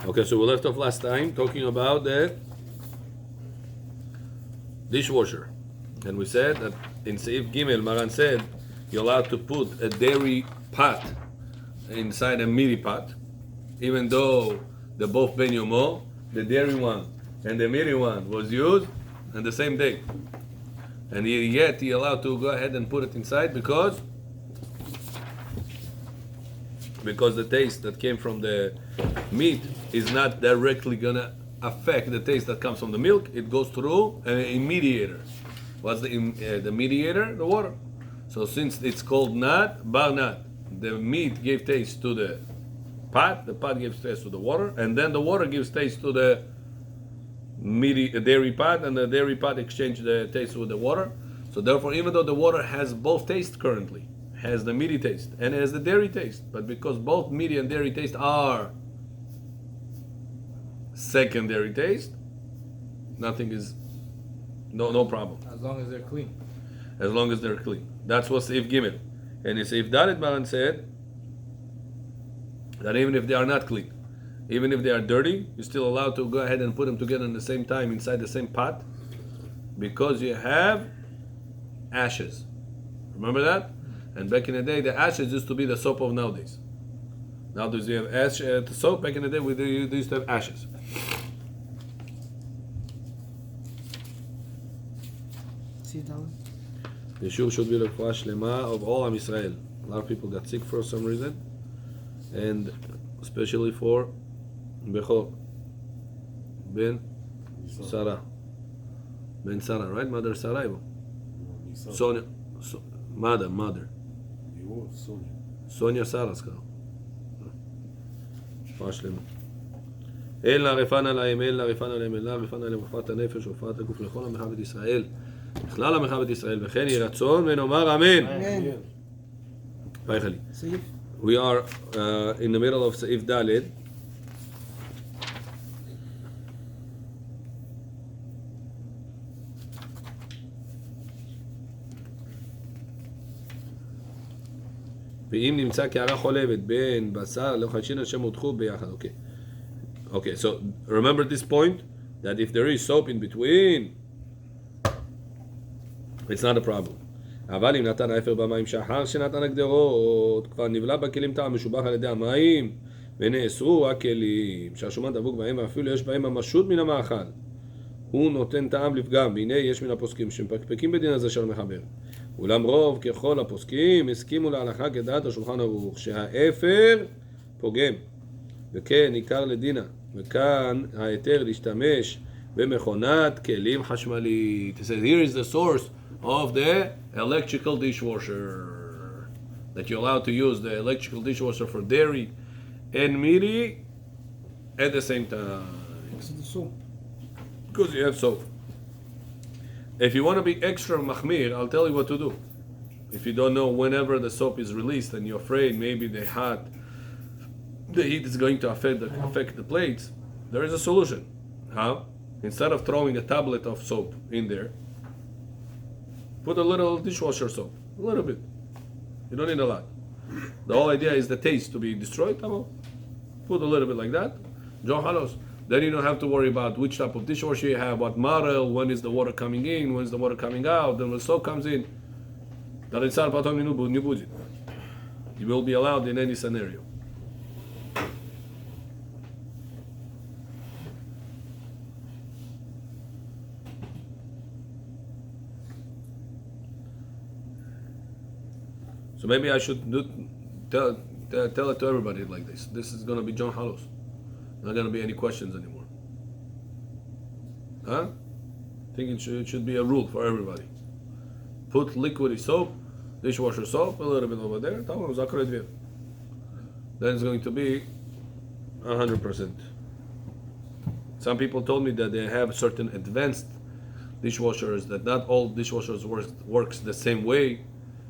Okay, so we left off last time talking about the dishwasher. And we said that in Seif Gimel, Maran said you're allowed to put a dairy pot inside a midi pot, even though they're both Ben Yomo, the dairy one and the midi one was used on the same day. And yet you're allowed to go ahead and put it inside because the taste that came from the meat is not directly gonna affect the taste that comes from the milk. It goes through a mediator. What's the mediator? The water. So since it's called nat, bar nat, the meat gave taste to the pot gives taste to the water, and then the water gives taste to the dairy pot, and the dairy pot exchange the taste with the water. So therefore, even though the water has both tastes currently, has the meaty taste and has the dairy taste, but because both meaty and dairy taste are secondary taste, nothing is no problem. As long as they're clean. As long as they're clean. That's what Seif Gimel. And in Seif Dalet Maran said that even if they are not clean, even if they are dirty, you're still allowed to go ahead and put them together in the same time inside the same pot because you have ashes. Remember that? And back in the day, the ashes used to be the soap of nowadays. Nowadays you have ash soap. Back in the day, we used to have ashes. The Yeshua should be the refuah shlema of all Am Yisrael. A lot of people got sick for some reason, and especially for Bechor Ben Sarah, Ben Sarah, right? Mother Sarah, Sonia, mother. Sonia Sarah's girl. רפואה שלמה. אלא רפאנה להם, אלא רפאנה להם, אלא רפאנה להם רפואת הנפש ורפואת הגוף לכל עמך בית ישראל, לכלל עמך בית ישראל, וכן יהי רצון ונאמר אמן. ויחלי. We are in the middle of Seif Dalet. ואם נמצא קערה חולבת בין בשר לחלשין אשר מותחו ביחד. Okay, so remember this point, that if there is soap in between, it's not a problem. אבל אם נתן האפר במים שאחר שנתן הגדרות, כבר נבלע בכלים טעם משובח על ידי המים, ונאסרו הכלים, שהשומן דבוק בהם, ואפילו יש בהם המשות מן המאכל. הוא נותן טעם לפגם, והנה יש מן הפוסקים שמפקפקים בדין הזה של המחבר. אולם רוב ככל הפוסקים הסכימו להלכה כדעת השולחן ערוך, שהאפר פוגם, וכן עיקר לדינה, וכאן ההיתר להשתמש במכונת כלים חשמלית. It says here is the source of the electrical dishwasher, that you're allowed to use the electrical dishwasher for dairy and meaty at the same time. Because you have soap. If you want to be extra mahmir, I'll tell you what to do. If you don't know, whenever the soap is released and you're afraid maybe the heat is going to affect the plates, there is a solution. How? Instead of throwing a tablet of soap in there, put a little dishwasher soap, a little bit. You don't need a lot. The whole idea is the taste to be destroyed. Put a little bit like that. John Halos. Then you don't have to worry about which type of dishwasher you have, what model, when is the water coming in, when is the water coming out, then when the soap comes in. You will be allowed in any scenario. So maybe I should tell it to everybody like this. This is going to be John Halos. Not going to be any questions anymore. Huh? I think it should be a rule for everybody. Put liquidy soap, dishwasher soap, a little bit over there. Then it's going to be 100%. Some people told me that they have certain advanced dishwashers, that not all dishwashers works the same way.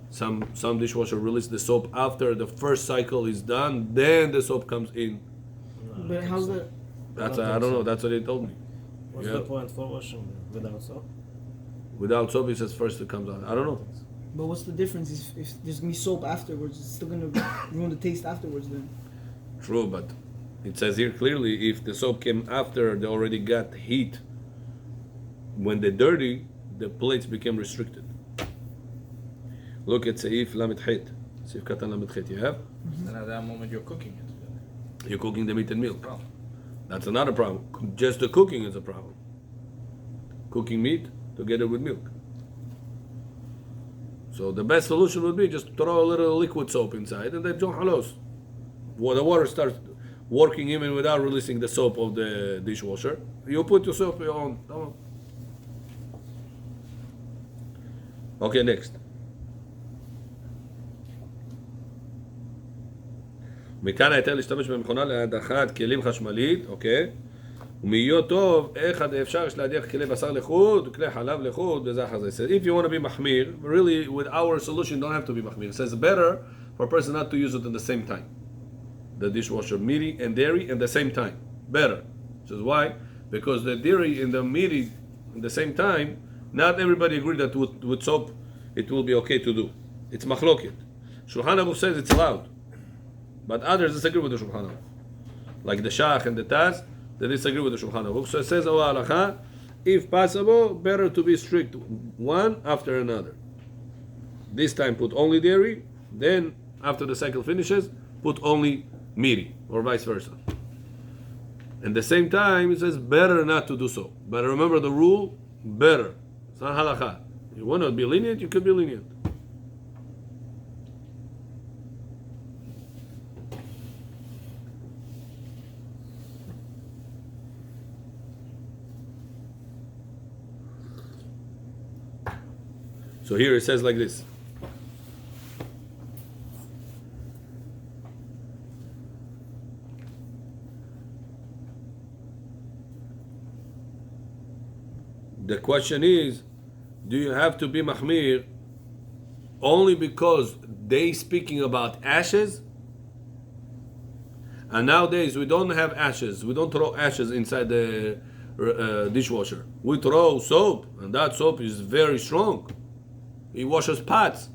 Some dishwasher release the soap after the first cycle is done, then the soap comes in. But how's that? I don't know. That's what they told me. What's the point for washing without soap? Without soap, it says first it comes out. I don't know. But what's the difference if there's gonna be soap afterwards? It's still gonna ruin the taste afterwards then. True, but It says here clearly if the soap came after they already got heat. When they're dirty, the plates became restricted. Look at Seif Lamed Chet. Seif Katan Lamed Chet. You have? And at that moment you're cooking it. You're cooking the meat and milk. Problem. That's another problem. Just the cooking is a problem. Cooking meat together with milk. So the best solution would be just throw a little liquid soap inside and then John halos. The water starts working even without releasing the soap of the dishwasher. You put your soap on. Okay, next. מכאן ההיתר להשתמש במכונה להדחת כלים חשמלית, אוקיי? ומהיות טוב, איך עד אפשר יש להדיח כלי בשר לחוד, כלי חלב לחוד, וזה אחר זה. If you want to be מחמיר, really with our solution don't have to be מחמיר. It says better for a person not to use it at the same time. The dishwasher, meaty and dairy at the same time. Better. This is why? Because the dairy and the meaty at the same time, not everybody agree that with soap it will be okay to do. It's machloket. Shulchan Aruch says it's allowed. But others disagree with the Shulchan Aruch. Like the Shach and the Taz, they disagree with the Shulchan Aruch. So it says, oh halacha, if possible, better to be strict one after another. This time put only dairy, then after the cycle finishes, put only meaty, or vice versa. At the same time, it says better not to do so. But remember the rule, better. It's not halacha. You want to be lenient, you could be lenient. So here it says like this. The question is, do you have to be mahmir only because they speaking about ashes? And nowadays we don't have ashes. We don't throw ashes inside the dishwasher. We throw soap, and that soap is very strong. It washes pots.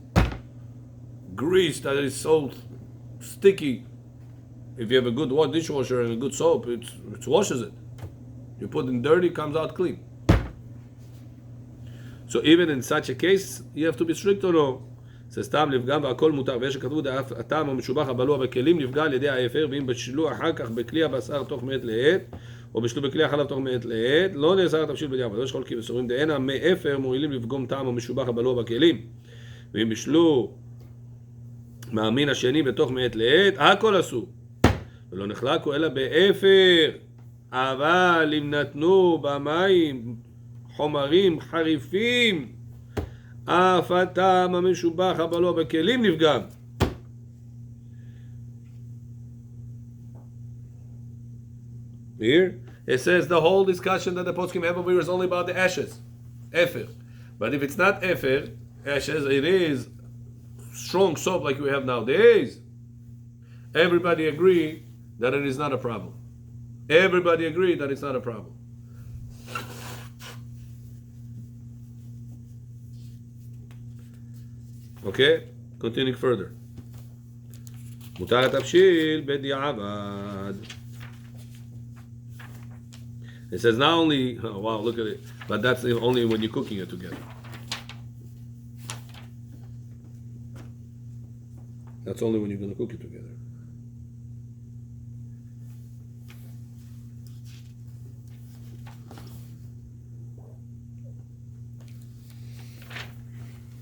Grease that is so sticky. If you have a good dishwasher and a good soap, it washes it. You put in dirty, it comes out clean. So even in such a case, you have to be strict or no? זה סתם לפגם והכל מותר, ויש שכתבו הטעם המשובח הבלוע בכלים נפגע על ידי האפר, ואם בשלו אחר כך בכלי הבשר תוך מעת לעת, או בשלו בכלי החלב תוך מעת לעת, לא נאסר התבשיל בדיעבד. יש חולקים וסוברים דהנה מאפר מועילים לפגום טעם המשובח הבלוע בכלים, ואם בשלו מהמין השני בתוך מעת לעת, הכל אסור. ולא נחלקו אלא באפר, אבל אם נתנו במים חומרים חריפים, אף הטעם המשובח הבלוע בכלים נפגם. Here it says the whole discussion that the poskim have over here is only about the ashes, efer. But if it's not efer, ashes, it is strong soap like we have nowadays. Everybody agree that it is not a problem. Everybody agree that it's not a problem. Okay, continuing further. מותר התבשיל בדיעבד. It says not only, oh wow, look at it, but that's only when you're cooking it together. That's only when you're going to cook it together.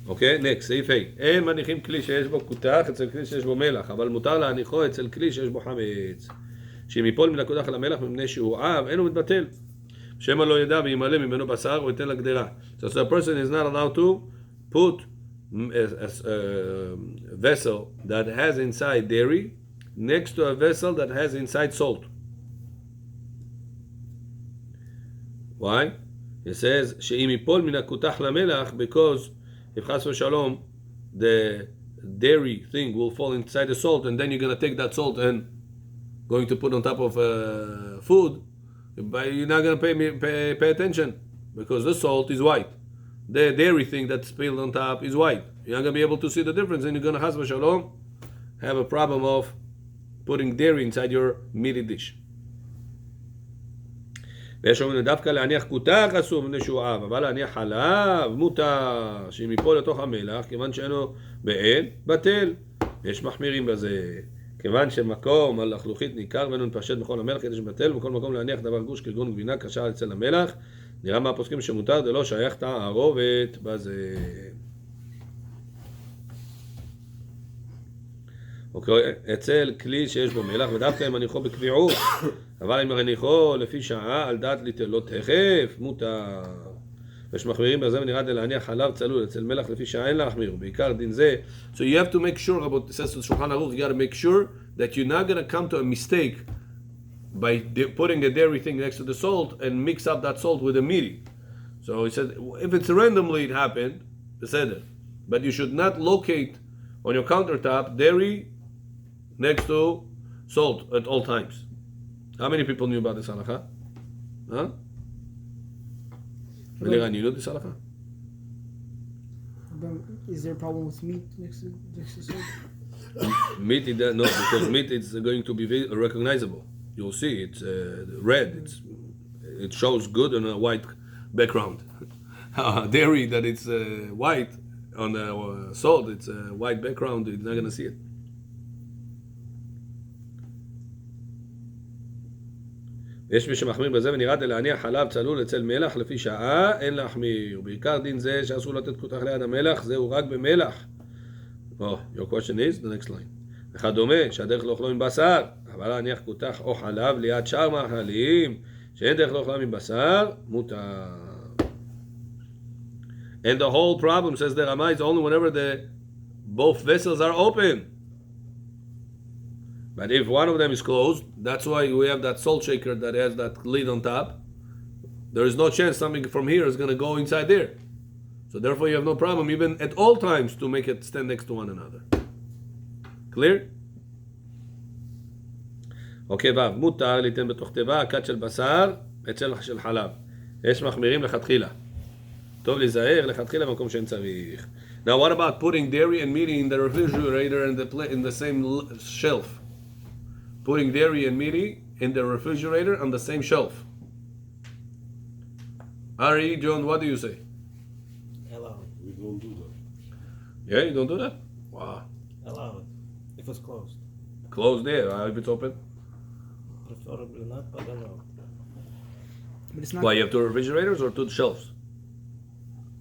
אוקיי, next, סעיף ה' אין מניחים כלי שיש בו כותח אצל כלי שיש בו מלח, אבל מותר להניחו אצל כלי שיש בו חמץ. שאם ייפול מן הכותח למלח מפני שהוא עב, אין הוא מתבטל. שמא לא ידע וימלא ממנו בשר או ייתן לגדרה. So a person is not allowed to put a vessel that has inside dairy next to a vessel that has inside salt. Why? It says שאם ייפול מן הכותח למלח, because if chas v'shalom, the dairy thing will fall inside the salt, and then you're going to take that salt and going to put on top of food, but you're not going to pay attention because the salt is white. The dairy thing that's spilled on top is white. You're not going to be able to see the difference, and you're going to chas v'shalom have a problem of putting dairy inside your meaty dish. ויש אומרים דווקא להניח כותח אסור מפני שהוא אב, אבל להניח חלב מותר, שאם ייפול לתוך המלח, כיוון שאינו בעד, בטל. יש מחמירים בזה. כיוון שמקום על לחלוכית ניכר ואינו מתפשט בכל המלח כדי שבטל, ובכל מקום להניח דבר גוש כגון גבינה קשה אצל המלח, נראה מה הפוסקים שמותר, זה לא שייך תערובת בזה. אוקיי, אצל כלי שיש בו מלח, ודווקא אם הניחו בקביעות, אבל אם הניחו לפי שעה על דעת ליטלו תכף, מותר. יש מחמירים בזה ונראה להניח חלב צלול אצל מלח לפי שעה אין להחמיר, בעיקר דין זה. So you have to make sure about, it says to Shulchan Aruch, you got to make sure that you're not going to come to a mistake by putting the dairy thing next to the salt and mix up that salt with the meaty. So he said, if it's randomly it happened, בסדר. But you should not locate on your countertop dairy next to salt at all times. How many people knew about this halakha? Huh? You know this halakha? Is there a problem with meat next to salt? Meat, no, because meat is going to be recognizable. You'll see it's red. It shows good on a white background. Dairy that it's white on the salt, it's a white background. You're not gonna see it. יש מי שמחמיר בזה ונראה להניח חלב צלול אצל מלח לפי שעה אין להחמיר. בעיקר דין זה שאסור לתת כותח ליד המלח, זהו רק במלח. Your question is the next line. אחד דומה שהדרך לאוכלו עם בשר, אבל להניח כותח או חלב ליד שאר מאכלים שאין דרך לאוכלם עם בשר, מותר. And the whole problem, says the Rama, is only whenever both vessels are open. But if one of them is closed, that's why we have that salt shaker that has that lid on top. There is no chance something from here is going to go inside there. So therefore you have no problem even at all times to make it stand next to one another. Clear? אוקיי, ו' מותר ליתן בתוך תיבה כת של בשר אצל של חלב. יש מחמירים לכתחילה. טוב להיזהר לכתחילה במקום שאין צריך. Now what about putting dairy and meat in the refrigerator in the same shelf? Putting dairy and meat in the refrigerator on the same shelf. Ari, John, what do you say? Allow it. We don't do that. Yeah, you don't do that? Wow. Allow it. If it's closed. Closed there, if it's open? Preferably not, but I don't know. But it's not. Why, you have two refrigerators or two shelves?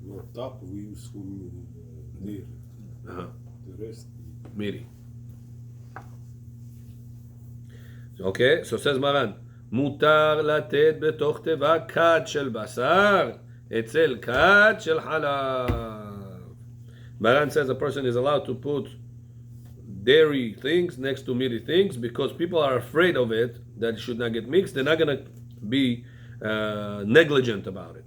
No, top we use from there. Uh-huh. The rest. Meaty. Okay, so says Maran, מותר לתת בתוך תיבה כת של בשר אצל כת של חלב. Maran says a person is allowed to put dairy things next to meaty things because people are afraid of it, that it should not get mixed. They're not going to be negligent about it.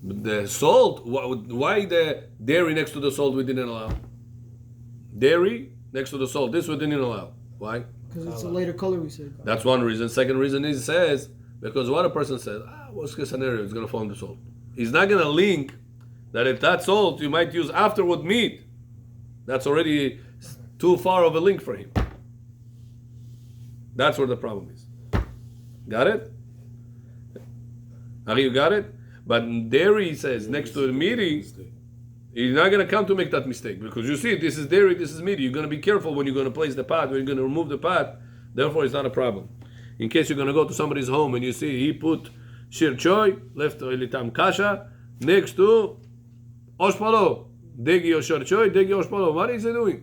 The salt, why the dairy next to the salt we didn't allow? Dairy next to the salt, this we didn't allow. Why? Because it's a lighter color, we said. That's one reason. Second reason is, says, because what a person says, worst case scenario, it's going to fall in the salt. He's not going to link that if that salt you might use afterward meat, that's already too far of a link for him. That's where the problem is. Got it? Ari, you got it? But dairy says next to the meaty, you're not going to come to make that mistake because you see this is dairy, this is meaty. You're going to be careful when you're going to place the pot, when you're going to remove the pot. Therefore, it's not a problem. In case you're going to go to somebody's home and you see he put shir choy, left litam kasha, next to oshpalo, degi or shir choy, degi oshpalo. What is he doing?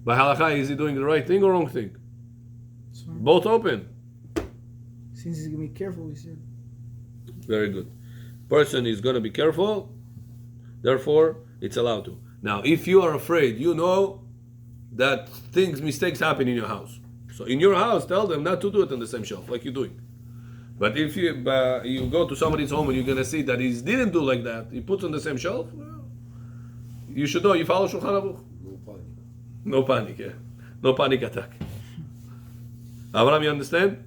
By halakha, is he doing the right thing or wrong thing? Both open. Since he's going to be careful, we said. Very good. Person is going to be careful. Therefore, it's allowed to. Now, if you are afraid, you know that mistakes happen in your house. So in your house, tell them not to do it on the same shelf like you're doing. But if you go to somebody's home and you're going to see that he didn't do like that, he puts on the same shelf, well, you should know, you follow Shulchan Aruch. No panic. No panic, yeah. No panic attack. Abraham, you understand?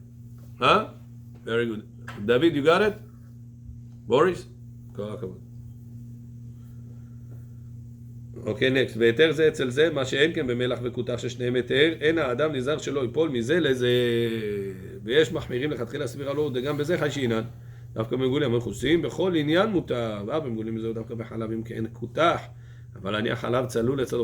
Huh? Very good. David, you got it? Boris? Go on. אוקיי, נקסט. והיתר זה אצל זה, מה שאין כן במלח וכותח ששניהם היתר, אין האדם נזהר שלא ייפול מזה לזה. ויש מחמירים לכתחילה סבירה לא, וגם בזה חי שאינן. דווקא במגולים המכוסים, בכל עניין מותר. במגולים זהו דווקא בחלב אם כן כותח. אבל אני החלב צלול אצל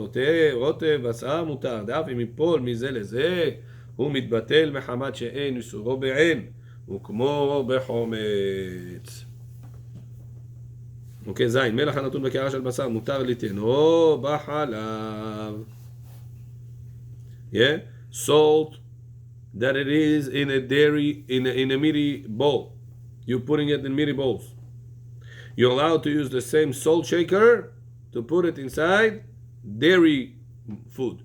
רוטב, בשר מותר. דף אם ייפול מזה לזה, הוא מתבטל מחמת שאין איסורו בעין. וכמו בחומץ. אוקיי, זין, מלח הנתון בקערה של בשר מותר ליתנו בחלב. Yeah, salt that it is in a dairy, in a meaty bowl. You're putting it in meaty bowls. You're allowed to use the same salt shaker to put it inside dairy food.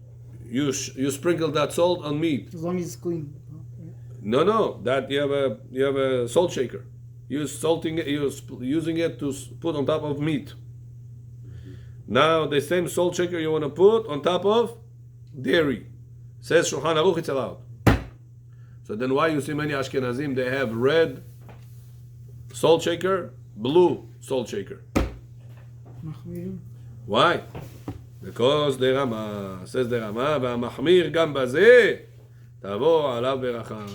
You sprinkle that salt on meat. As long as it's clean. No, that you have a salt shaker. You're using it to put on top of meat. Now the same salt shaker you want to put on top of dairy. Says Shulchan Aruch it's allowed. So then why you see many Ashkenazim they have red salt shaker, blue salt shaker. מחמירים. Why? Because the Rama says the Rama והמחמיר גם בזה תבוא עליו ברכה.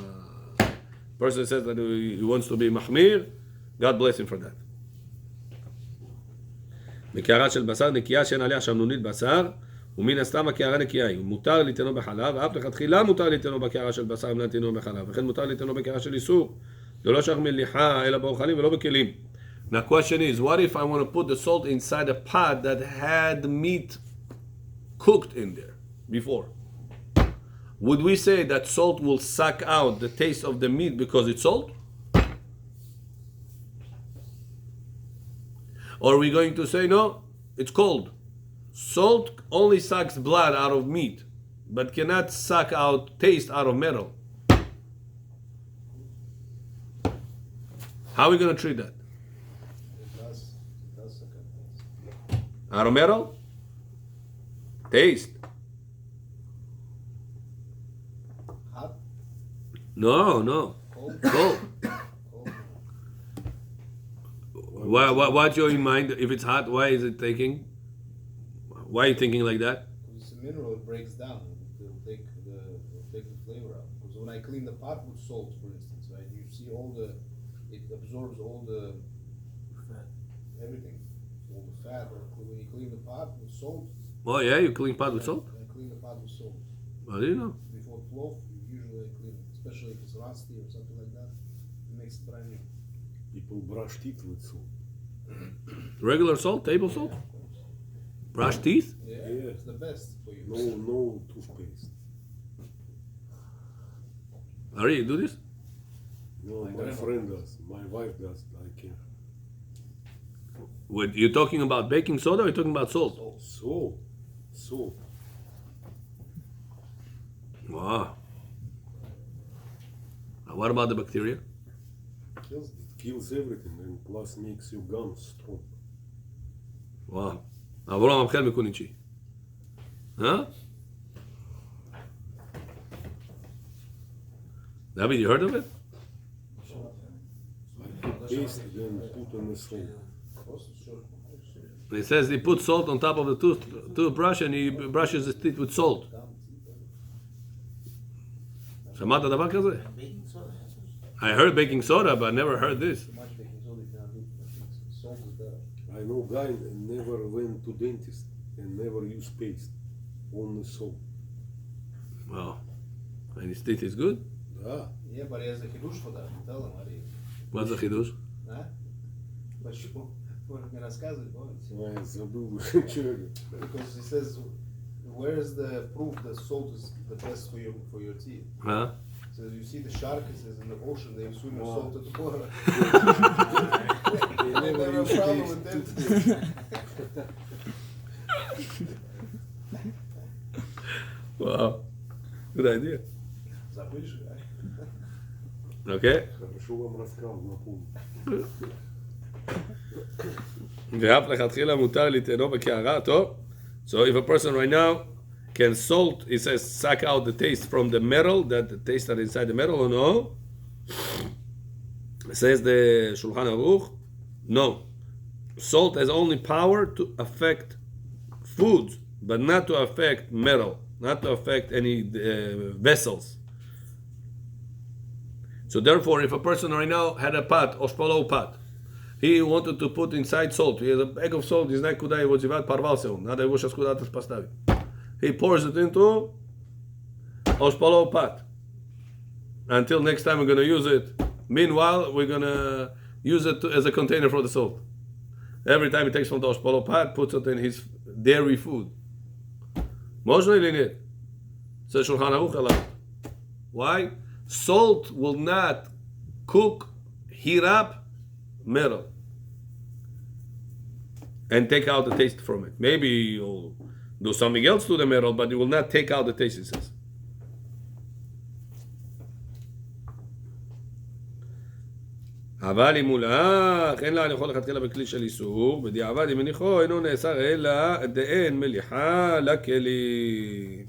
Person says that he wants to be מחמיר, God bless him for that. בקערה של בשר נקייה שאין עליה שמנונית בשר, ומן הסתם הקערה נקייה היא. מותר ליתנו בחלב, ואף לכתחילה מותר ליתנו בקערה של בשר אם ליתנו בחלב, וכן מותר ליתנו בקערה של איסור. זה לא שייך מליחה אלא באוכלים ולא בכלים. Now question is, what if I want to put the salt inside a pot that had meat cooked in there before? Would we say that salt will suck out the taste of the meat because it's salt? Or are we going to say, no, it's cold. Salt only sucks blood out of meat, but cannot suck out taste out of metal. How are we going to treat that? It does suck at taste. Out of metal? Taste. Hot, No. cold, Cold. cold. What's your in mind? If it's hot, why is it taking? Why are you thinking like that? Because it's a mineral, it breaks down. It'll take the flavor out. Because when I clean the pot with salt, for instance, right, you see it absorbs all the everything, all the fat. Or when you clean the pot with salt. Oh yeah, you clean pot with salt? I clean the pot with salt. I didn't know. Before plov, usually I clean it, especially if it's rusty or something like that. It makes it brand new. People brush teeth with salt. Regular salt, table salt, Yeah, of course. brush teeth. Yeah, Yeah. it's the best for you. No toothpaste. Ari, you do this? No, My my grandma friend does. My wife does. I can't. What, you're talking about baking soda or you're talking about salt? Salt. Wow. What about the bacteria? Kills it. Kills everything and plus makes your gums strong. וואו. אבל לא ממחל מקוניצ'י. David, you heard of it? I put paste then put on the salt. And it says he puts salt on top of the toothbrush and he brushes his teeth with salt. שמעת דבר כזה? I heard baking soda, but I never heard this. Too much baking soda you cannot do. Salt is better. I know guy never went to dentist and never used paste. Only salt. Wow. And his teeth is good? Да. Yeah, but he has a chidush for that. Tell him, Ari. What's the חידוש? Huh? Почему? Он мне рассказывает, помните? Я забыл уже, что я говорю. Because he says, where is the proof that salt is the best for your teeth? Huh? So you see the shark, it says in the ocean, they swim in salt at the bottom. They I never have a problem with that. Wow. Good idea. Забудешь, да? Okay. Хорошо вам рассказал, напомню. ואף לכתחילה מותר ליתנו בקערה, טוב. So if a person right now can salt, it says suck out the taste from the metal, that the taste that inside the metal or no? It says the Shulchan Aruch, no. Salt has only power to affect foods, but not to affect metal, not to affect any vessels. So therefore, if a person right now had a pot, oshpolo pot, he wanted to put inside salt. He has a bag of salt. He's not kudai vozivat parval seun. Nada его сейчас куда-то поставить. He pours it into oshpolo pot. Until next time we're going to use it. Meanwhile, we're going to use it as a container for the salt. Every time he takes from the oshpolo pot, puts it in his dairy food. Можно или нет? Says Shulchan Aruch allowed. Why? Salt will not cook, heat up metal and take out the taste from it. Maybe you'll do something else to the metal, but it will not take out the taste, it says. אבל אם הוא לך, אין לה לאכול לכתחילה בכלי של איסור, בדיעבד אם מניחו אינו נאסר אלא דאין מליחה לכלים.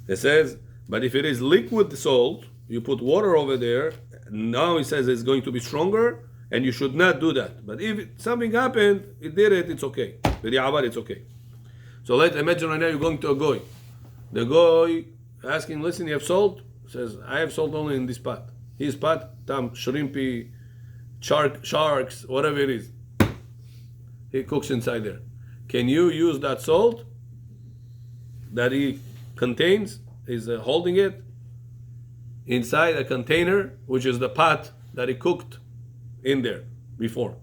It says, but if it is liquid salt, you put water over there, now it says it's going to be stronger, and you should not do that. But if something happened, it did it, it's okay. בדיעבד it's okay. So let's imagine right now you're going to a goy. The goy asking, listen, you have salt? Says, I have salt only in this pot. His pot, tam, shrimpy, sharks, whatever it is. He cooks inside there. Can you use that salt that he contains, is holding it, inside a container, which is the pot that he cooked in there before?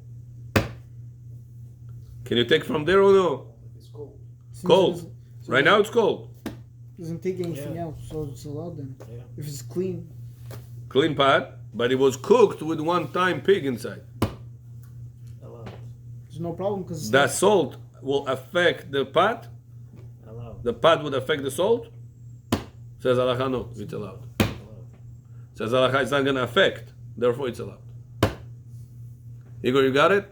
Can you take from there or no? It's cold. Cold. Right now it's cold. Doesn't take anything else, so it's allowed then. Yeah. If it's clean. Clean pot, but it was cooked with one-time pig inside. Allowed. There's no problem because That salt will affect the pot. Allowed. The pot would affect the salt. Says halacha, no, it's allowed. Says halacha, it's not going to affect, therefore it's allowed. Igor, you got it?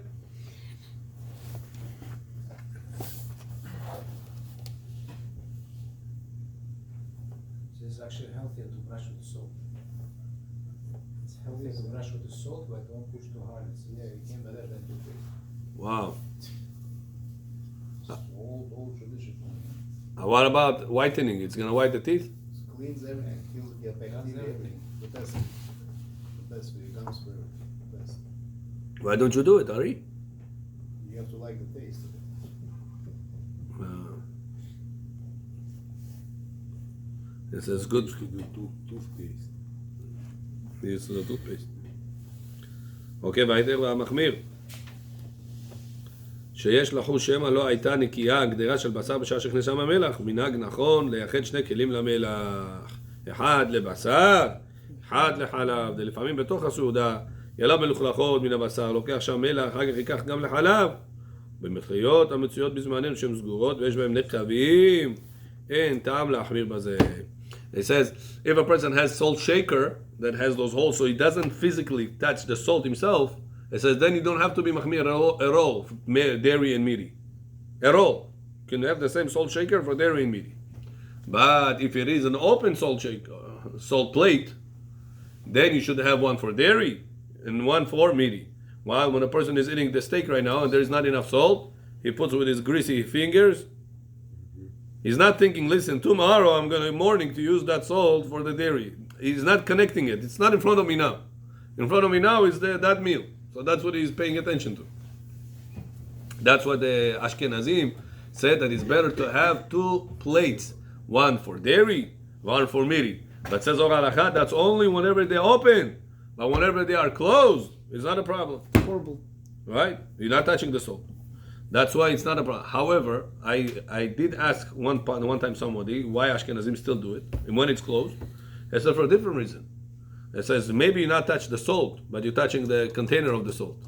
It's actually healthier to brush with salt. It's healthier to brush with the salt, but don't push too hard. Yeah, it came better than toothpaste. Wow. It's old tradition. What about whitening? It's going to white the teeth? It cleans everything, kills the bacteria, everything. The best. The best for your gums, for the best. Why don't you do it, Ari? You have to like the taste of it. It says good. You do toothpaste. Use the toothpaste. אוקיי, והיתר והמחמיר. שיש לחוש שמא לא הייתה נקייה הגדרה של בשר בשעה שנכנסה מהמלח, מנהג נכון לייחד שני כלים למלח. אחד לבשר, אחד לחלב. זה לפעמים בתוך הסעודה, ילה מלוכלכות מן הבשר, לוקח שם מלח, אחר כך ייקח גם לחלב. במחיות המצויות בזמננו שהן סגורות ויש בהן נקבים, אין טעם להחמיר בזה. It says, if a person has salt shaker that has those holes, so he doesn't physically touch the salt himself, it says then you don't have to be mahmir at all, dairy and meaty. At all. You can have the same salt shaker for dairy and meaty. But if it is an open salt shaker, salt plate, then you should have one for dairy and one for meaty. While when a person is eating the steak right now and there is not enough salt, he puts with his greasy fingers. He's not thinking, listen, tomorrow I'm going to morning to use that salt for the dairy. He's not connecting it. It's not in front of me now. In front of me now is that meal. So that's what he's paying attention to. That's what the Ashkenazim said, that it's better to have two plates. One for dairy, one for meaty. But says Zohar, that's only whenever they're open. But whenever they are closed, it's not a problem. horrible. Right? You're not touching the salt. That's why it's not a problem. However, I did ask one time somebody why Ashkenazim still do it, and when it's closed, it said for a different reason. It says maybe you not touch the salt, but you're touching the container of the salt,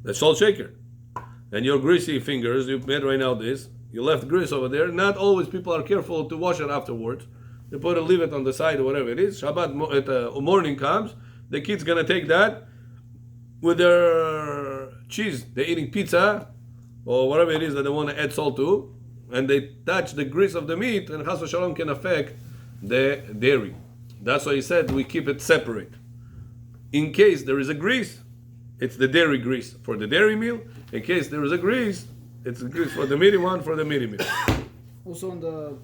the salt shaker, and your greasy fingers. You made right now this. You left grease over there. Not always people are careful to wash it afterwards. They put it, leave it on the side or whatever it is. Shabbat morning comes, the kid's gonna take that with their cheese. They're eating pizza or whatever it is that they want to add salt to, and they touch the grease of the meat, and chas v'shalom can affect the dairy. That's why he said we keep it separate. In case there is a grease, it's the dairy grease for the dairy meal. In case there is a grease, It's grease for the medium one, for the medium meal. Also,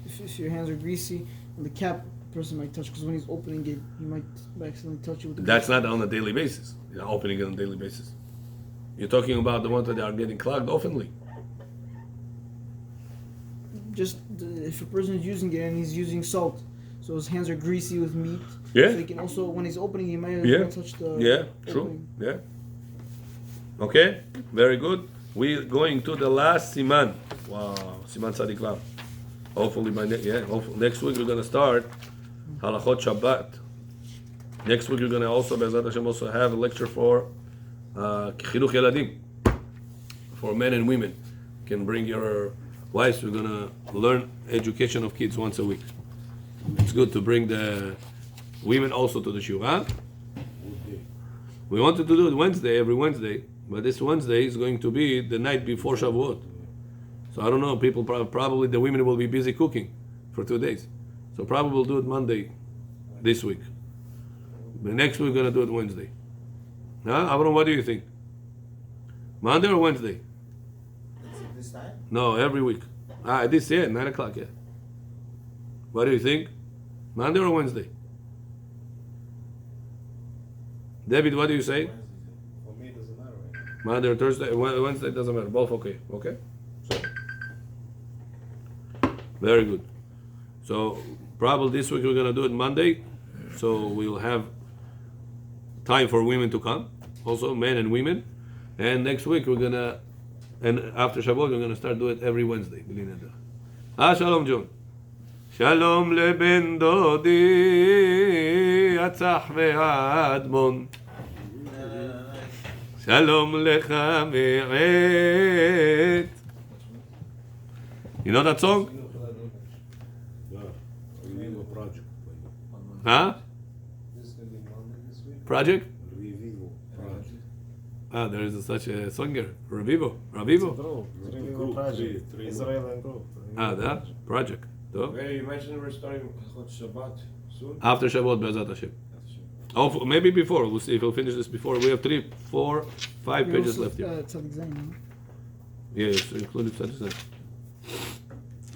if your hands are greasy, on the cap, the person might touch, because when he's opening it, he might accidentally touch it with the That's not on a daily basis. You're not opening it on a daily basis. You're talking about the ones that are getting clogged oftenly. if a person is using it and he's using salt, so his hands are greasy with meat. Yeah. So he can also, when he's opening, he might as Yeah. well touch the. Yeah, true. opening. Yeah. Okay, very good. We're going to the last siman. Wow, siman Tzadik Lav. Hopefully hopefully next week we're gonna start halachot Shabbat. Next week we're gonna also, Be'ezrat Hashem, also have a lecture for chinuch yeladim, for men and women. You can bring your wives. We're gonna learn education of kids once a week. It's good to bring the women also to the shiur, huh? We wanted to do it Wednesday, every Wednesday, but this Wednesday is going to be the night before Shavuot. So I don't know, people probably the women will be busy cooking for 2 days. So probably we'll do it Monday this week. But next week we're going to do it Wednesday. Huh? Avram, what do you think? Monday or Wednesday? This time? No, every week. This, 9 o'clock, yeah. What do you think? Monday or Wednesday? David, what do you say? For me, it doesn't matter right now. Monday or Thursday, Wednesday, doesn't matter. Both okay. Okay? So, very good. So probably this week we're gonna do it Monday. So we'll have time for women to come, also men and women. And next week we're gonna, and after Shabbat we're gonna start doing it every Wednesday. Shalom, John. שלום לבן דודי, הצח והאדמון. שלום לך מעט. You know that song? Yeah, Revivo project. Huh? This is going to be Monday this week. Project? Revivo project. There is such a singer. Ravivo. Ravivo? Group. It's a Revival group, project. three Israeli group. That? Project. So, Where you mentioned we're starting Hot Shabbat soon? after Shabbat, Be'ezrat Hashem. Oh, maybe before. We'll see if we'll finish this before. We have 3, 4, 5 pages left here. Tzadik Zayin, no? Yeah, it's included Tzadik Zayin.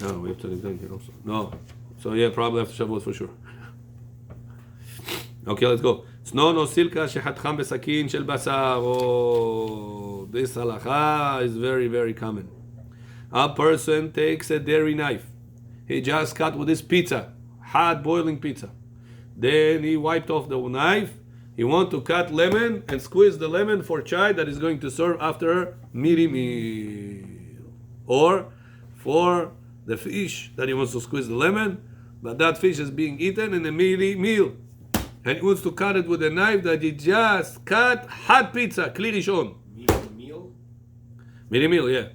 No, we have Tzadik Zayin here also. No. So yeah, probably after Shavuot for sure. Okay, let's go. צנון או סילקה שחתכם בסכין של בשר. Oh, this halacha is very, very common. A person takes a dairy knife. He just cut with his pizza, hot boiling pizza. Then he wiped off the knife. He want to cut lemon and squeeze the lemon for chai that is going to serve after meaty meal. Or for the fish that he wants to squeeze the lemon, but that fish is being eaten in a meaty meal. And he wants to cut it with a knife that he just cut hot pizza, kli rishon. Meal Meaty meal, yeah.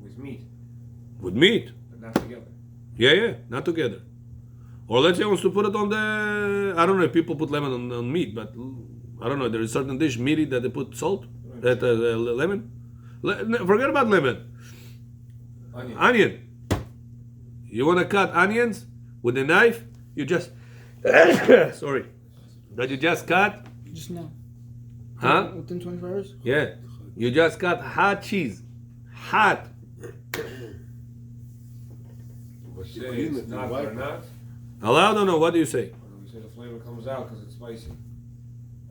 with meat, With meat. but not together. Yeah, not together. Or let's say he wants to put it on the, I don't know if people put lemon on meat, but I don't know, there is certain dish, meaty, that they put salt, that lemon. Forget about lemon. Onion. You want to cut onions with a knife, you just, sorry, that you just cut, Just now. huh? Within 24 hours? Yeah, you just cut hot cheese, hot. But Say you clean it's it, you not wipe or it. not. Allowed or no? What do you say? Or we say the flavor comes out because it's spicy.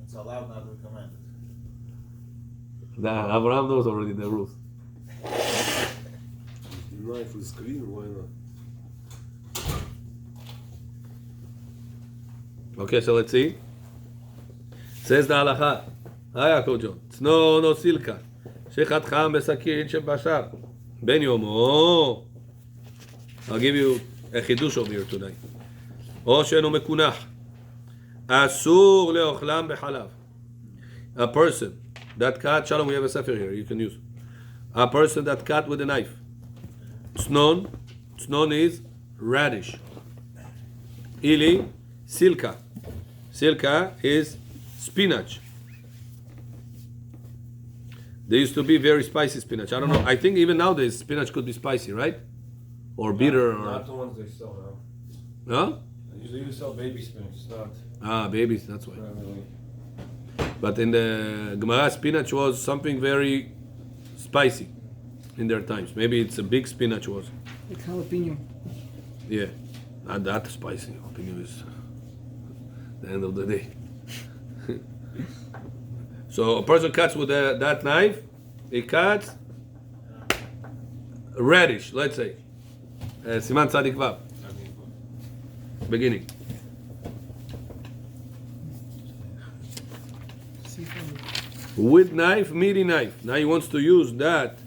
It's allowed, not recommended. Abraham knows already the rules. The knife is clean, why not? Okay, so let's see. Says the halacha. Yaakov John. צנון או סילקה שחתכם בסכין של בשר בין יומו. I'll give you a חידוש over here tonight. או שאינו מקונח. אסור לאוכלם בחלב. A person that cut, Shalom, we have a sefer here, you can use. A person that cut with a knife. צנון is radish. Ili, silka. Silka is spinach. There used to be very spicy spinach. I don't know. I think even nowadays spinach could be spicy, right? Or bitter, Not or the ones they sell now. huh? They usually sell baby spinach. It's not Babies. That's why. really. But in the Gemara, spinach was something very spicy. in their times. Maybe it's a big spinach was. Like jalapeno. Yeah, not that spicy. Jalapeno is the end of the day. So a person cuts with that knife. He cuts radish, let's say. Siman Tzadik Vav. Beginning. With knife, meaty knife. Now he wants to use that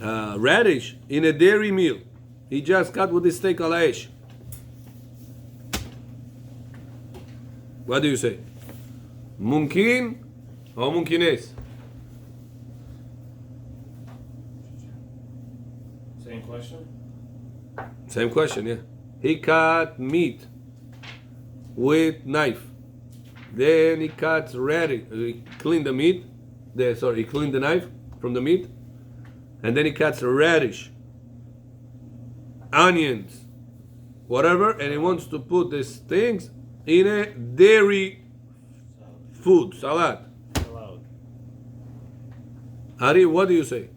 radish in a dairy meal. He just cut with his steak al ha'esh. What do you say? Mumkin or mumkines? Same question? Same question, yeah. He cut meat with knife. Then he cuts radish. He cleaned the meat. He cleaned the knife from the meat. And then he cuts radish, onions, whatever. And he wants to put these things in a dairy food, salad. Allowed. Ari, what do you say?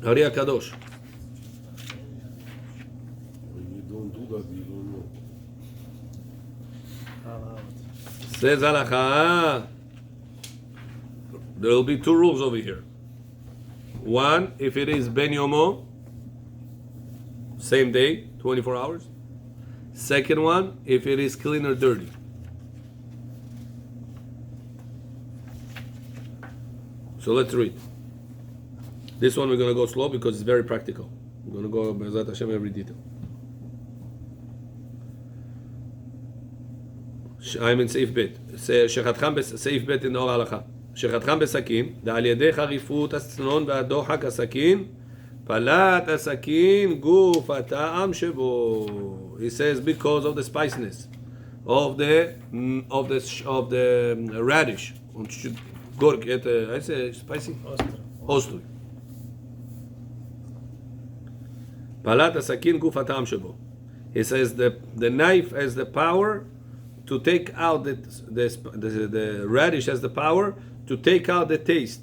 Ari HaKadosh. When you don't do that, you don't know. Allowed. Says Halacha. There will be two rules over here. One, if it is Ben Yomo, same day, 24 hours. Second one, if it is clean or dirty. So let's read. This one we're going to go slow because it's very practical. We're going to go Be'ezrat Hashem every detail. I'm in סעיף ב', שחתכם בסעיף ב' in אור ההלכה. שחתכם בסכין, ועל ידי חריפות הצנון והדוחק הסכין, פלט הסכין גוף הטעם שבו. He says because of the spiciness of the radish. Und gork, I say spicy? Ostry. פלט הסכין גוף הטעם שבו. He says the knife has the power to take out the radish has the power to take out the taste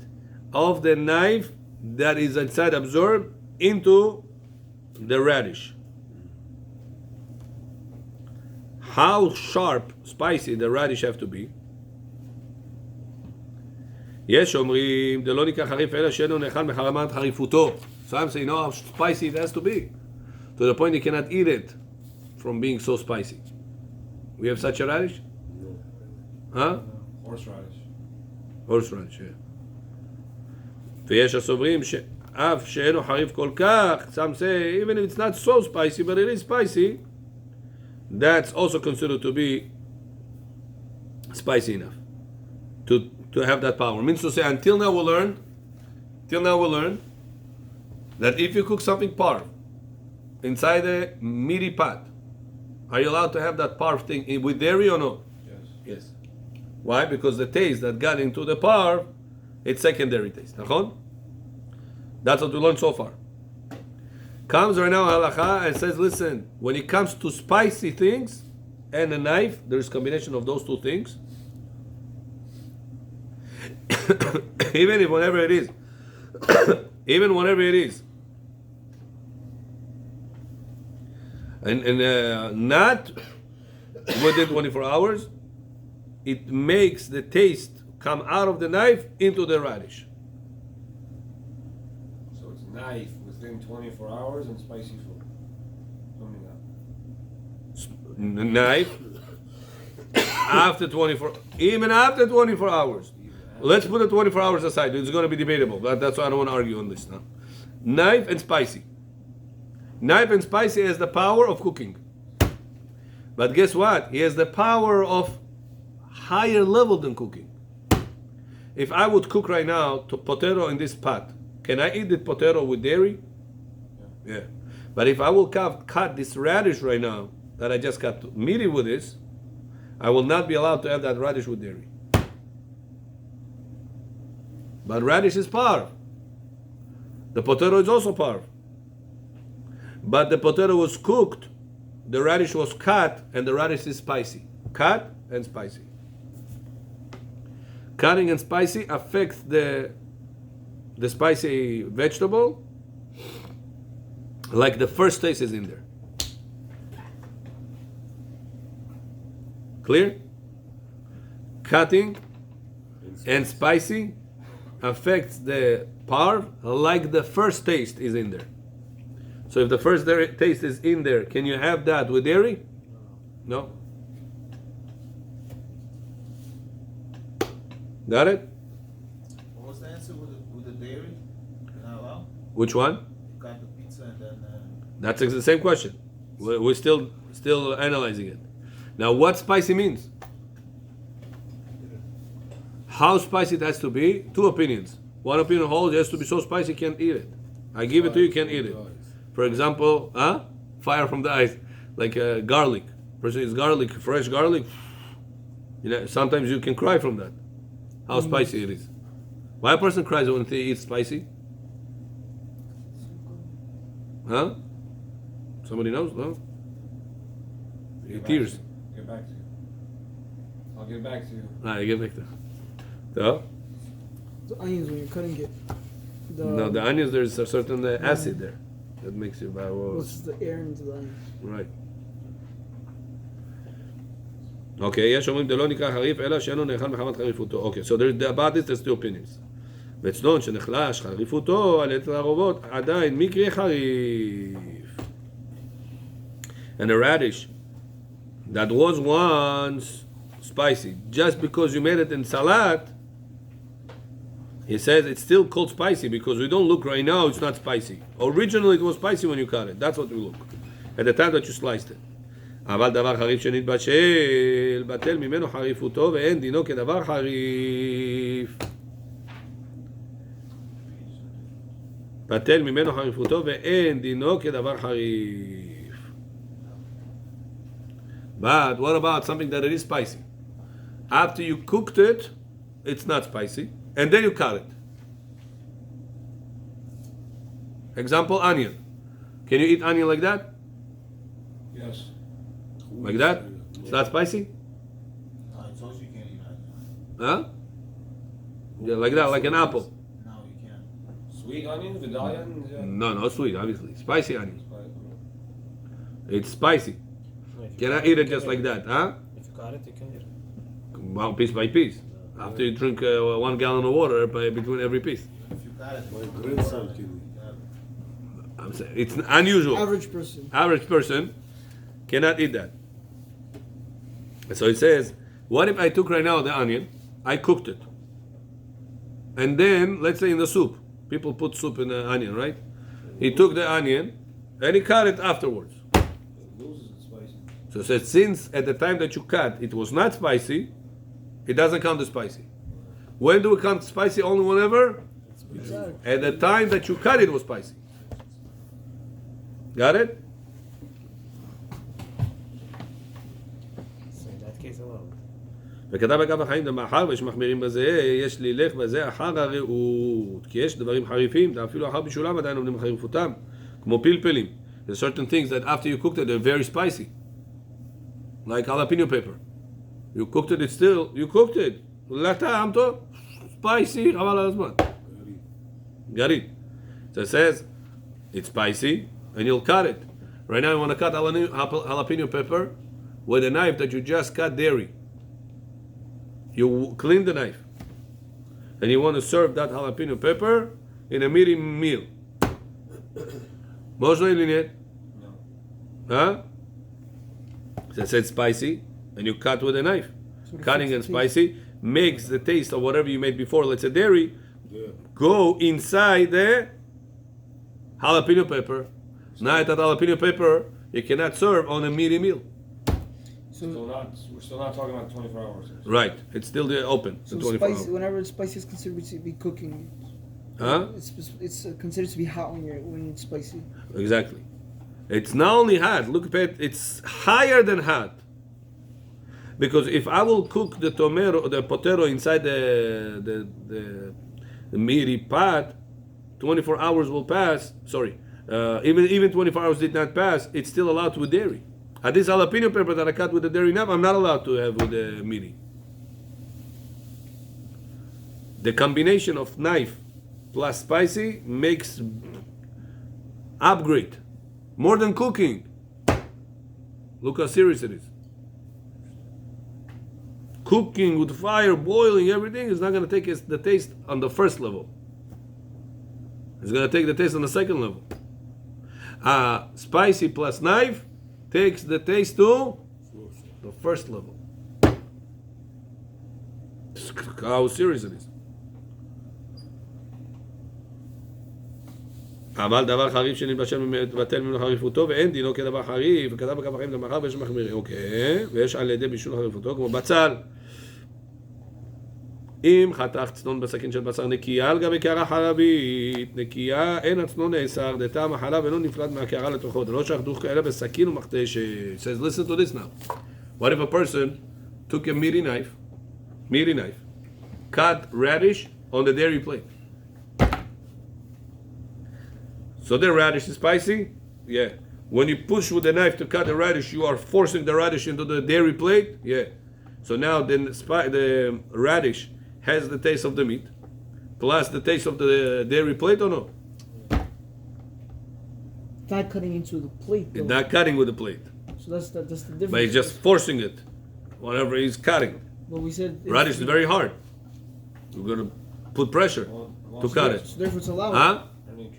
of the knife that is inside absorbed into the radish. How sharp, spicy the radish have to be? יש אומרים, דלא ניקח חריף אלא שאינו נאכל מחרמת חריפותו. Some say, no, how spicy it has to be. To the point you cannot eat it from being so spicy. We have such a radish? No. Huh? Horseradish. Horseradish, yeah. ויש הסוברים שאף שאינו חריף כל כך, some say, even if it's not so spicy, but it is spicy, that's also considered to be spicy enough to have that power. Means to say, until now we learn that if you cook something parv inside a meaty pot, are you allowed to have that parv thing with dairy or no? Yes. Yes. Why? Because the taste that got into the parv, it's secondary taste. Nachon? That's what we learned so far. Comes right now halacha and says, listen, when it comes to spicy things and a knife, there's combination of those two things. Even if whatever it is, and not within 24 hours, it makes the taste come out of the knife into the radish. So it's knife within 24 hours and spicy food. Coming up. Knife after 24, even after 24 hours. Let's put the 24 hours aside. It's going to be debatable. That's why I don't want to argue on this now. Knife and spicy. Knife and spicy has the power of cooking. But guess what? He has the power of higher level than cooking. If I would cook right now potato in this pot, can I eat the potato with dairy? Yeah. But if I will cut this radish right now, that I just cut meaty with this, I will not be allowed to have that radish with dairy. But radish is parv. The potato is also parv. But the potato was cooked, the radish was cut, and the radish is spicy. Cut and spicy. Cutting and spicy affects the the spicy vegetable like the first taste is in there. Clear? Cutting and spicy affects the parv like the first taste is in there. So if the first taste is in there, can you have that with dairy? No. Got it? What was the answer with the dairy? You're not allowed? Which one? You got the pizza and then. That's the same question. We're still analyzing it. Now, what spicy means? How spicy it has to be? Two opinions. One opinion holds it has to be so spicy you can't eat it. I give it to you, you can't eat it. For example, fire from the eyes, like garlic. Person eats garlic, fresh garlic. You know, sometimes you can cry from that. How spicy it is. Why a person cries when they eat spicy? Huh? Somebody knows? No? He tears. Get back to you. I'll get back to you. I get back to. So? The onions when you're cutting it. No, the onions, there's a certain acid there that makes you What's the air into the onions? right. Okay, יש אומרים דלא נקרא חריף אלא שאינו נאכל מחמת חריפותו. Okay, so about this there's two opinions. וצנון שנחלש חריפותו על יתר הערובות עדיין מקרה חריף. And a radish that was once spicy, just because you made it in salad, he says it's still called spicy because we don't look right now, it's not spicy. Originally it was spicy when you cut it, that's what we look. At the time that you sliced it. אבל דבר חריף שנתבשל, בטל ממנו חריפותו ואין דינו כדבר חריף. בטל ממנו חריפותו ואין דינו כדבר חריף. But what about something that it is spicy? After you cooked it, it's not spicy, and then you cut it. Example, onion. Can you eat onion like that? Yes. Like that? It's not spicy? No, I told you can't eat onion. Huh? Yeah, like that, like an apple. No, you can't. Sweet onions, Vidalian? Yeah. No, not sweet, obviously. Spicy onion. It's spicy. Can I eat it just like that, huh? If you cut it, you can eat it. Well, piece by piece. After you drink 1 gallon of water between every piece. If you cut it, My grandson can you got it. I'm saying it's unusual. Average person. Average person cannot eat that. So it says, what if I took right now the onion, I cooked it, and then let's say in the soup, people put soup in the onion, right? He took the onion and he cut it afterwards. It loses its spicy. So it says, since at the time that you cut it was not spicy, it doesn't count as spicy. When do we count spicy? Only whenever? At the time that you cut it was spicy. Got it? So in that case alone. וכתב אגב החיים דמאחר ויש מחמירים בזה, יש לילך בזה אחר הרעות. כי יש דברים חריפים, אפילו אחר בישולם עדיין עומדים חריפותם. כמו פלפלים. There's certain things that after you cooked it, they're very spicy. Like jalapeno pepper. You cooked it, you cooked it. לטעם טוב, spicy, חבל על הזמן. גרעין. So it says, it's spicy, and you'll cut it. Right now you want to cut jalapeno pepper with a knife that you just cut dairy. You clean the knife. And you want to serve that jalapeno pepper in a medium meal. Moshe Linet? No. Huh? So it said spicy, and you cut with a knife. Cutting and spicy makes the taste of whatever you made before, let's say dairy, go inside the jalapeno pepper. Now that jalapeno pepper, you cannot serve on a meaty meal. We're still not talking about 24 hours. Right. It's still open. So the 24 spicy, hours. whenever it's spicy, it's considered to be cooking. Huh? It's considered to be hot when it's spicy. Exactly. It's not only hot. Look at it. It's higher than hot. Because if I will cook the potato inside the meaty pot, 24 hours will pass. Sorry, even 24 hours did not pass. It's still allowed with dairy. This jalapeno pepper that I cut with the dairy knife, I'm not allowed to have with the meaty. The combination of knife plus spicy makes upgrade. More than cooking. Look how serious it is. Cooking with fire, boiling, everything is not going to take the taste on the first level. It's going to take the taste on the second level. Spicy plus knife takes the taste to the first level. How serious it is. אבל דבר חריף שנתבשל מתבטל ממנו חריפותו ואין דינו כדבר חריף וכתב בכמה חיים למחר ויש מחמירים. אוקיי, ויש על ידי בישול חריפותו כמו בצל. אם חתך צנון בסכין של בשר נקייה על גבי קערה חלבית, נקייה אין הצנון נאסר, דטעם החלב אינו נפלט מהקערה לתוכו, דלא שחדוך כאלה בסכין ומחתשת. Says, listen to this now. What if a person took a meaty knife, cut radish on the dairy plate? So the radish is spicy? Yeah. When you push with the knife to cut the radish, you are forcing the radish into the dairy plate? Yeah. So now the radish has the taste of the meat, plus the taste of the dairy plate or no? It's not cutting into the plate. It's not cutting with the plate. So that's the difference. But he's just forcing it. Whatever he's cutting. But we said Radish is very hard. We're going to put pressure to cut it. So therefore it's allowed. Huh? Any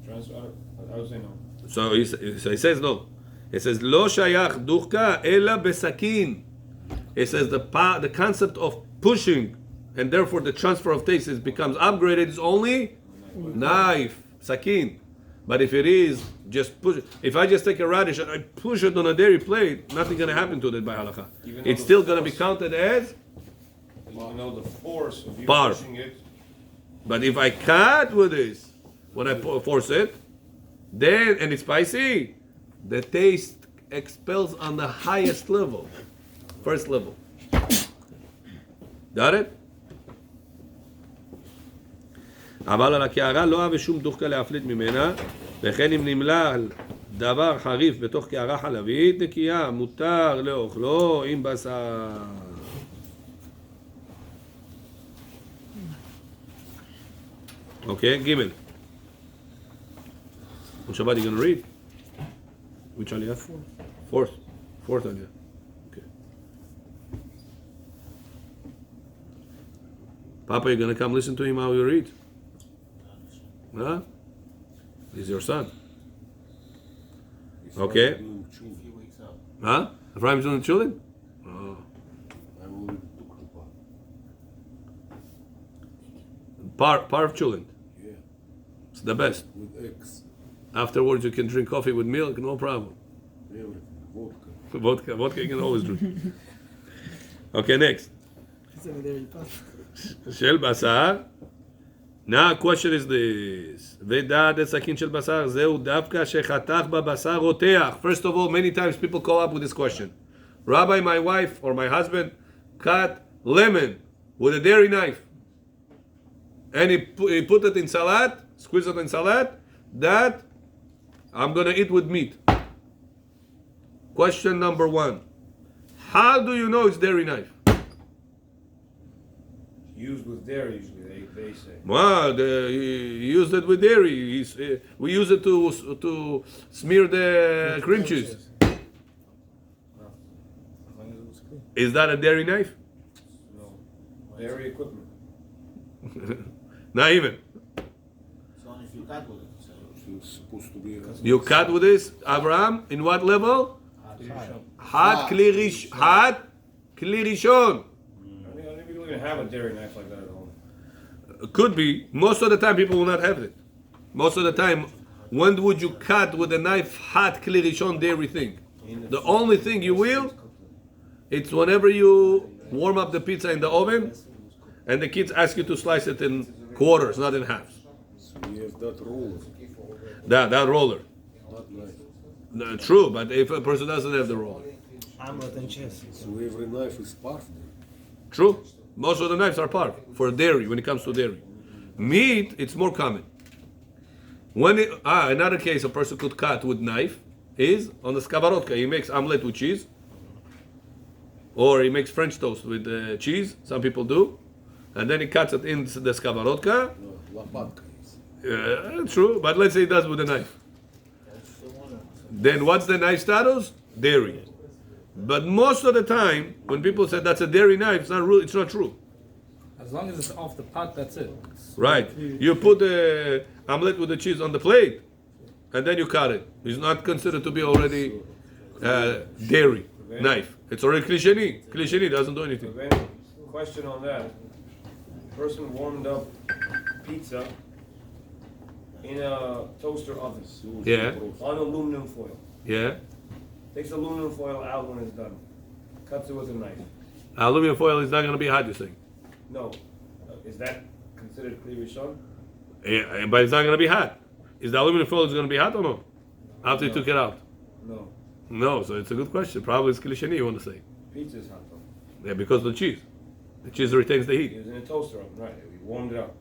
transfers? I would say no. So he says no. It says lo shayach duchka ela besakin. It says the concept of pushing and therefore the transfer of taste becomes upgraded is only knife, sakin. But if it is just push, if I just take a radish and I push it on a dairy plate, nothing going to happen to it by halakha. It's still going to be counted as Even though the force of you Bar. pushing it, But if I cut with this, when I force it, then, and it's spicy, the taste expels on the highest level. First level. Got it? אבל על הקערה לא אהב שום דוחקה להפליט ממנה, וכן אם נמלל דבר חריף בתוך קערה חלבית נקייה, מותר לאוכלו עם בשר. Okay, Gimel. On Shabbat you gonna read? Which aliyah? Fourth aliyah. Okay. Papa, you gonna come listen to him how you read? Huh? He's your son. Okay. Few weeks up. Huh? Ephraim's doing the children? Oh. I already took the part. Par of children. Yeah, It's the best. with eggs, Afterwards you can drink coffee with milk, no problem. everything, vodka. Vodka you can always drink. Okay, next. It's in the dairy pot. של בשר. Now, question is this. ודעת הסכין של בשר, זהו דווקא שחתך בבשר רותח. First of all, many times people call up with this question. Rabbi, my wife or my husband cut lemon with a dairy knife. And he put it in salad, squeeze it in salad, that I'm going to eat with meat. Question number 1. How do you know it's dairy knife? used with dairy usually, they say. Well, he used it with dairy. We use it to smear the cream cheese. As long as it was clean. Is that a dairy knife? No. Dairy equipment. Not even. So only if you cut with it. So It's supposed to be You cut with this, Abraham, in what level? Had kli rishon. I don't think people even have a dairy knife like that at home. Could be. Most of the time, people will not have it. Most of the time, when would you cut with a knife hot kli rishon dairy thing? The only thing you will, it's whenever you warm up the pizza in the oven, and the kids ask you to slice it in quarters, not in halves. So we have that roller, That roller. not knife. No, true, but if a person doesn't have the roller, Omelet and cheese. So every knife is part there. true. Most of the knives are part for dairy when it comes to dairy. Meat, it's more common. Another case a person could cut with knife is on the skavarotka. He makes omelet with cheese, or he makes French toast with cheese. Some people do, and then he cuts it in the skavarotka, Лопатка есть. True, but let's say it does with a knife. Then what's the knife status? Dairy. But most of the time, when people say that's a dairy knife, it's not true. As long as it's off the pot, that's it. Right. You put the omelet with the cheese on the plate, and then you cut it. It's not considered to be already dairy knife. It's already klisheni. Klisheni doesn't do anything. Question on that. Person warmed up pizza in a toaster oven Yeah. on aluminum foil. Yeah. Takes aluminum foil out when it's done. Cuts it with a knife. Aluminum foil is not going to be hot, you're saying. No. Is that considered Kli Rishon? Yeah, but it's not going to be hot. Is the aluminum foil going to be hot or no? After you took it out? No. No, so it's a good question. Probably it's klisheni, you want to say. Pizza's hot though. Yeah, because of the cheese. The cheese retains the It heat. was in a toaster oven, right? We warmed it up.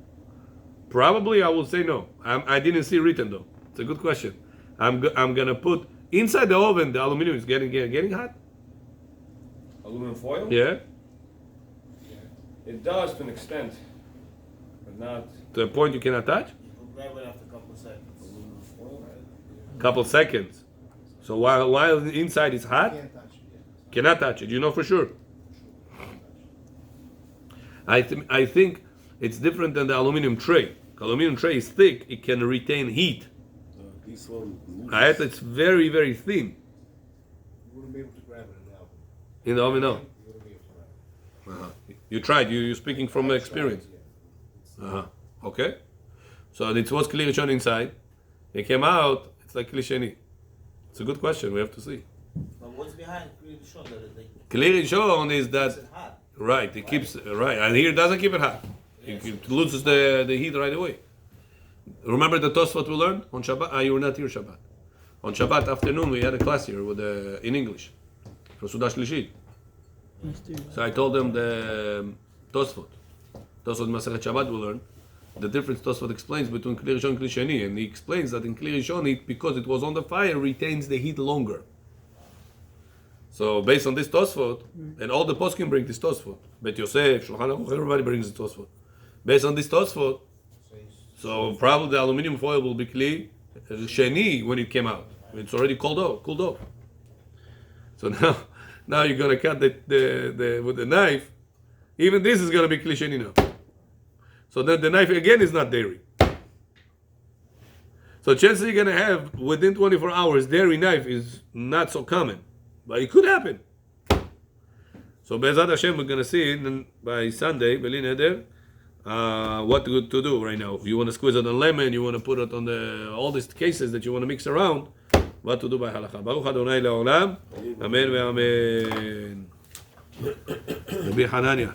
Probably I will say no. I didn't see written though. It's a good question. I'm gonna put inside the oven. The aluminum is getting hot. Aluminum foil? Yeah, It does to an extent, but not to a point you cannot touch. You can grab it after a couple of seconds. aluminum foil. Couple seconds. So while the inside is hot, Can't touch it yet. cannot touch it. You know for sure. I think it's different than the aluminum tray. The aluminum tray is thick; it can retain heat. This one. It's very very thin. You wouldn't be able to grab it in the oven. In the oven, no. You wouldn't be able to grab it. You tried. You're speaking from I experience. tried, yeah. Okay. So it was Kli Rishon inside. It came out. It's like Kli Sheni. It's a good question. We have to see. But what's behind Kli Rishon? That they Kli Rishon is that keeps it hot. right. It keeps right, and here it doesn't keep it hot. It loses the heat right away. Remember the Tosfot we learned on Shabbat? You were not here Shabbat. On Shabbat afternoon we had a class here with in English for Sudah Shlishit. So I told them the Tosfot Masachet Shabbat we learned. The difference Tosfot explains between Kli Rishon and Kli Sheni, and he explains that in Kli Rishon, because it was on the fire, retains the heat longer. So based on this Tosfot, and all the poskim bring this Tosfot, Bet Yosef, Shulchan Aruch, everybody brings this Tosfot. Based on this Tosfot, so probably the aluminum foil will be Kli Sheni when it came out. It's already cooled off. So now you're gonna cut the with the knife. Even this is gonna be Kli Sheni now. So then the knife again is not dairy. So chances you're gonna have within 24 hours dairy knife is not so common, but it could happen. So Be'ezat Hashem we're gonna see by Sunday, Beli Neder, what to do right now. You want to squeeze it on lemon, you want to put it on all these cases that you want to mix around. What to do by halacha. Baruch Adonai le'olam. Amen ve'amen. Rabbi Hanania.